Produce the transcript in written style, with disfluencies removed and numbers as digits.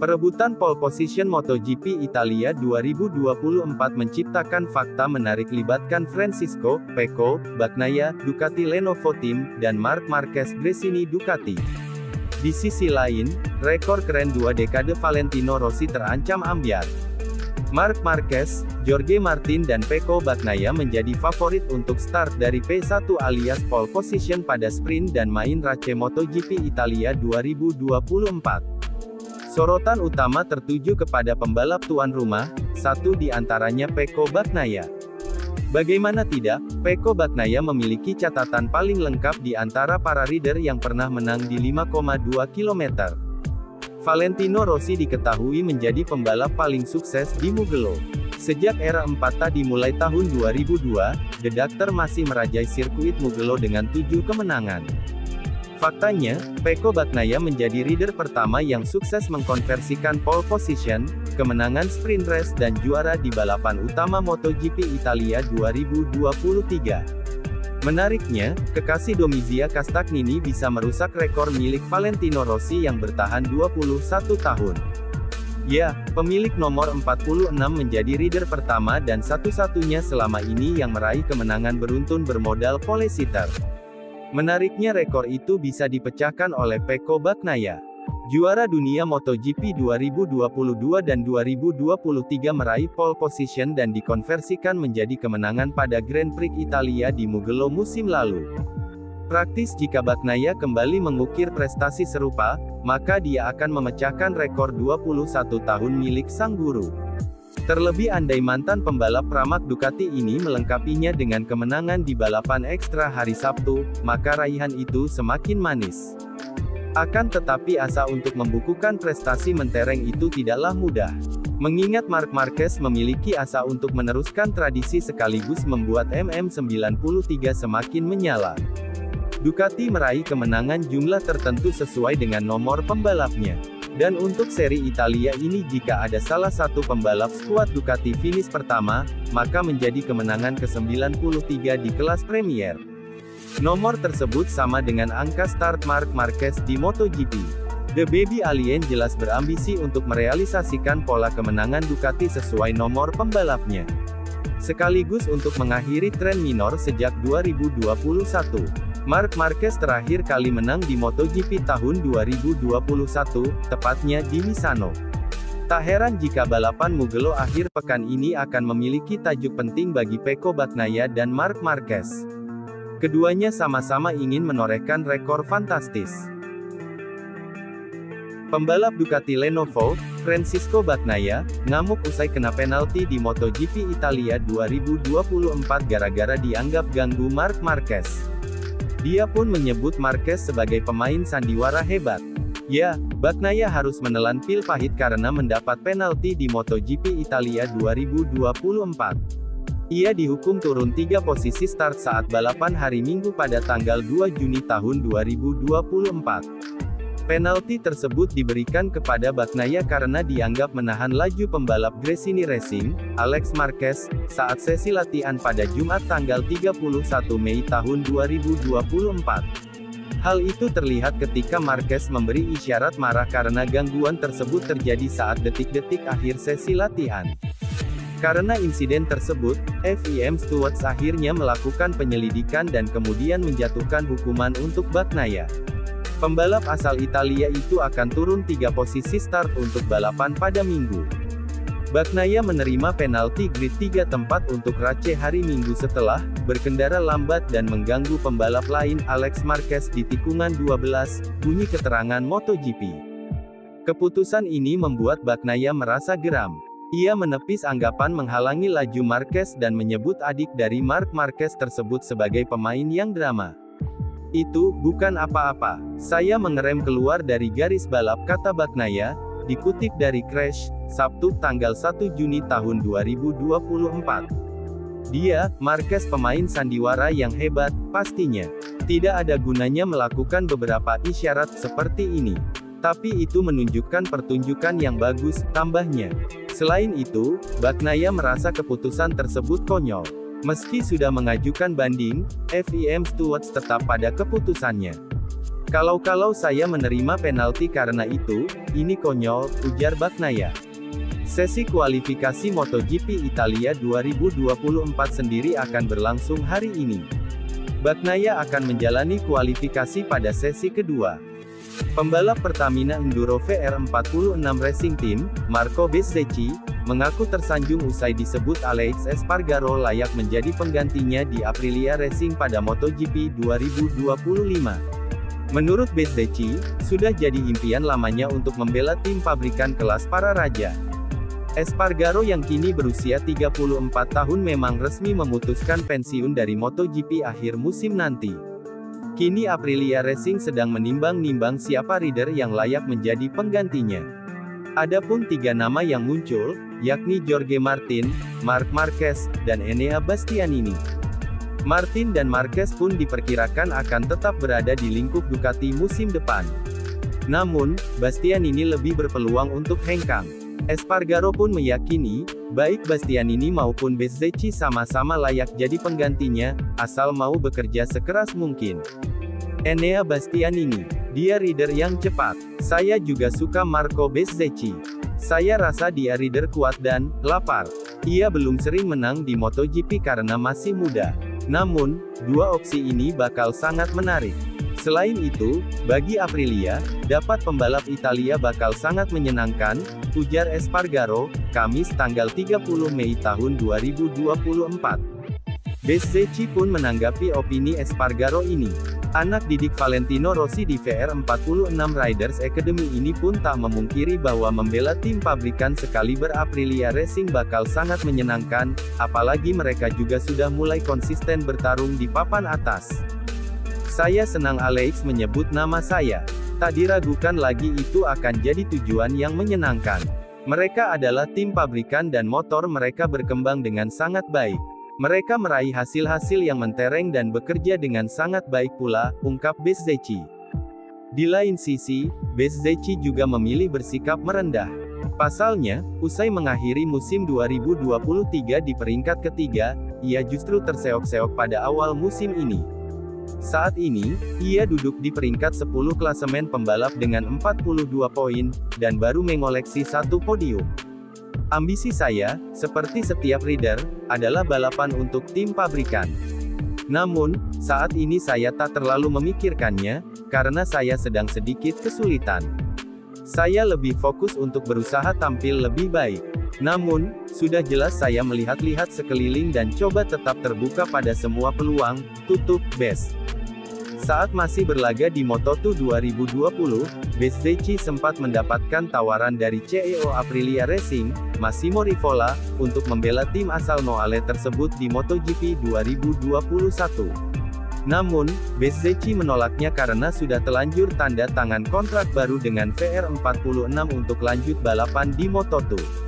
Perebutan pole position MotoGP Italia 2024 menciptakan fakta menarik libatkan Francisco, Pecco, Bagnaia, Ducati Lenovo Team, dan Marc Marquez Gresini Ducati. Di sisi lain, rekor keren 2 dekade Valentino Rossi terancam ambyar. Marc Marquez, Jorge Martin dan Pecco Bagnaia menjadi favorit untuk start dari P1 alias pole position pada sprint dan main race MotoGP Italia 2024. Sorotan utama tertuju kepada pembalap tuan rumah, satu di antaranya Pecco Bagnaia. Bagaimana tidak, Pecco Bagnaia memiliki catatan paling lengkap di antara para rider yang pernah menang di 5,2 km. Valentino Rossi diketahui menjadi pembalap paling sukses di Mugello. Sejak era 4 dimulai tahun 2002, The Doctor masih merajai sirkuit Mugello dengan 7 kemenangan. Faktanya, Pecco Bagnaia menjadi rider pertama yang sukses mengkonversikan pole position, kemenangan sprint race dan juara di balapan utama MotoGP Italia 2023. Menariknya, kekasih Domizia Castagnini bisa merusak rekor milik Valentino Rossi yang bertahan 21 tahun. Ya, pemilik nomor 46 menjadi rider pertama dan satu-satunya selama ini yang meraih kemenangan beruntun bermodal pole sitter. Menariknya rekor itu bisa dipecahkan oleh Pecco Bagnaia. Juara dunia MotoGP 2022 dan 2023 meraih pole position dan dikonversikan menjadi kemenangan pada Grand Prix Italia di Mugello musim lalu. Praktis jika Bagnaia kembali mengukir prestasi serupa, maka dia akan memecahkan rekor 21 tahun milik sang guru. Terlebih andai mantan pembalap Pramac Ducati ini melengkapinya dengan kemenangan di balapan ekstra hari Sabtu, maka raihan itu semakin manis. Akan tetapi asa untuk membukukan prestasi mentereng itu tidaklah mudah. Mengingat Marc Marquez memiliki asa untuk meneruskan tradisi sekaligus membuat MM93 semakin menyala. Ducati meraih kemenangan jumlah tertentu sesuai dengan nomor pembalapnya. Dan untuk seri Italia ini jika ada salah satu pembalap skuad Ducati finish pertama, maka menjadi kemenangan ke-93 di kelas Premier. Nomor tersebut sama dengan angka start Marc Marquez di MotoGP. The Baby Alien jelas berambisi untuk merealisasikan pola kemenangan Ducati sesuai nomor pembalapnya. Sekaligus untuk mengakhiri tren minor sejak 2021. Marc Marquez terakhir kali menang di MotoGP tahun 2021, tepatnya di Misano. Tak heran jika balapan Mugello akhir pekan ini akan memiliki tajuk penting bagi Pecco Bagnaia dan Marc Marquez. Keduanya sama-sama ingin menorehkan rekor fantastis. Pembalap Ducati Lenovo, Francisco Bagnaia, ngamuk usai kena penalti di MotoGP Italia 2024 gara-gara dianggap ganggu Marc Marquez. Dia pun menyebut Marquez sebagai pemain sandiwara hebat. Ya, Bagnaia harus menelan pil pahit karena mendapat penalti di MotoGP Italia 2024. Ia dihukum turun 3 posisi start saat balapan hari Minggu pada tanggal 2 Juni tahun 2024. Penalti tersebut diberikan kepada Bagnaia karena dianggap menahan laju pembalap Gresini Racing, Alex Marquez, saat sesi latihan pada Jumat tanggal 31 Mei tahun 2024. Hal itu terlihat ketika Marquez memberi isyarat marah karena gangguan tersebut terjadi saat detik-detik akhir sesi latihan. Karena insiden tersebut, FIM Stewards akhirnya melakukan penyelidikan dan kemudian menjatuhkan hukuman untuk Bagnaia. Pembalap asal Italia itu akan turun 3 posisi start untuk balapan pada Minggu. Bagnaia menerima penalti grid 3 tempat untuk race hari Minggu setelah berkendara lambat dan mengganggu pembalap lain Alex Marquez di tikungan 12, bunyi keterangan MotoGP. Keputusan ini membuat Bagnaia merasa geram. Ia menepis anggapan menghalangi laju Marquez dan menyebut adik dari Marc Marquez tersebut sebagai pemain yang drama. Itu bukan apa-apa. Saya mengerem keluar dari garis balap, kata Bagnaia, dikutip dari Crash, Sabtu tanggal 1 Juni tahun 2024. Dia, Marquez pemain sandiwara yang hebat, pastinya. Tidak ada gunanya melakukan beberapa isyarat seperti ini. Tapi itu menunjukkan pertunjukan yang bagus, tambahnya. Selain itu, Bagnaia merasa keputusan tersebut konyol. Meski sudah mengajukan banding, FIM Stewards tetap pada keputusannya. Kalau saya menerima penalti karena itu, ini konyol, ujar Bagnaia. Sesi kualifikasi MotoGP Italia 2024 sendiri akan berlangsung hari ini. Bagnaia akan menjalani kualifikasi pada sesi kedua. Pembalap Pertamina Enduro VR46 Racing Team, Marco Bezzecchi, mengaku tersanjung usai disebut Aleix Espargaro layak menjadi penggantinya di Aprilia Racing pada MotoGP 2025. Menurut Bezzecchi, sudah jadi impian lamanya untuk membela tim pabrikan kelas para raja. Espargaro yang kini berusia 34 tahun memang resmi memutuskan pensiun dari MotoGP akhir musim nanti. Kini Aprilia Racing sedang menimbang-nimbang siapa rider yang layak menjadi penggantinya. Adapun 3 nama yang muncul, yakni Jorge Martin, Marc Marquez, dan Enea Bastianini. Martin dan Marquez pun diperkirakan akan tetap berada di lingkup Ducati musim depan. Namun, Bastianini lebih berpeluang untuk hengkang. Espargaro pun meyakini, baik Bastianini maupun Bezzecchi sama-sama layak jadi penggantinya, asal mau bekerja sekeras mungkin. Enea Bastianini, dia rider yang cepat. Saya juga suka Marco Bezzecchi. Saya rasa dia rider kuat dan lapar. Ia belum sering menang di MotoGP karena masih muda. Namun, dua opsi ini bakal sangat menarik. Selain itu, bagi Aprilia, dapat pembalap Italia bakal sangat menyenangkan, ujar Espargaro, Kamis tanggal 30 Mei tahun 2024. Bezzecchi pun menanggapi opini Espargaro ini. Anak didik Valentino Rossi di VR46 Riders Academy ini pun tak memungkiri bahwa membela tim pabrikan sekaliber Aprilia Racing bakal sangat menyenangkan, apalagi mereka juga sudah mulai konsisten bertarung di papan atas. Saya senang Aleix menyebut nama saya. Tak diragukan lagi itu akan jadi tujuan yang menyenangkan. Mereka adalah tim pabrikan dan motor mereka berkembang dengan sangat baik. Mereka meraih hasil-hasil yang mentereng dan bekerja dengan sangat baik pula, ungkap Bezzecchi. Di lain sisi, Bezzecchi juga memilih bersikap merendah. Pasalnya, usai mengakhiri musim 2023 di peringkat ketiga, ia justru terseok-seok pada awal musim ini. Saat ini, ia duduk di peringkat 10 klasemen pembalap dengan 42 poin, dan baru mengoleksi 1 podium. Ambisi saya, seperti setiap rider, adalah balapan untuk tim pabrikan. Namun, saat ini saya tak terlalu memikirkannya, karena saya sedang sedikit kesulitan. Saya lebih fokus untuk berusaha tampil lebih baik. Namun, sudah jelas saya melihat-lihat sekeliling dan coba tetap terbuka pada semua peluang, tutup Bez. Saat masih berlaga di Moto2 2020, Bezzecchi sempat mendapatkan tawaran dari CEO Aprilia Racing, Massimo Rivola, untuk membela tim asal Noale tersebut di MotoGP 2021. Namun, Bezzecchi menolaknya karena sudah telanjur tanda tangan kontrak baru dengan VR46 untuk lanjut balapan di Moto2.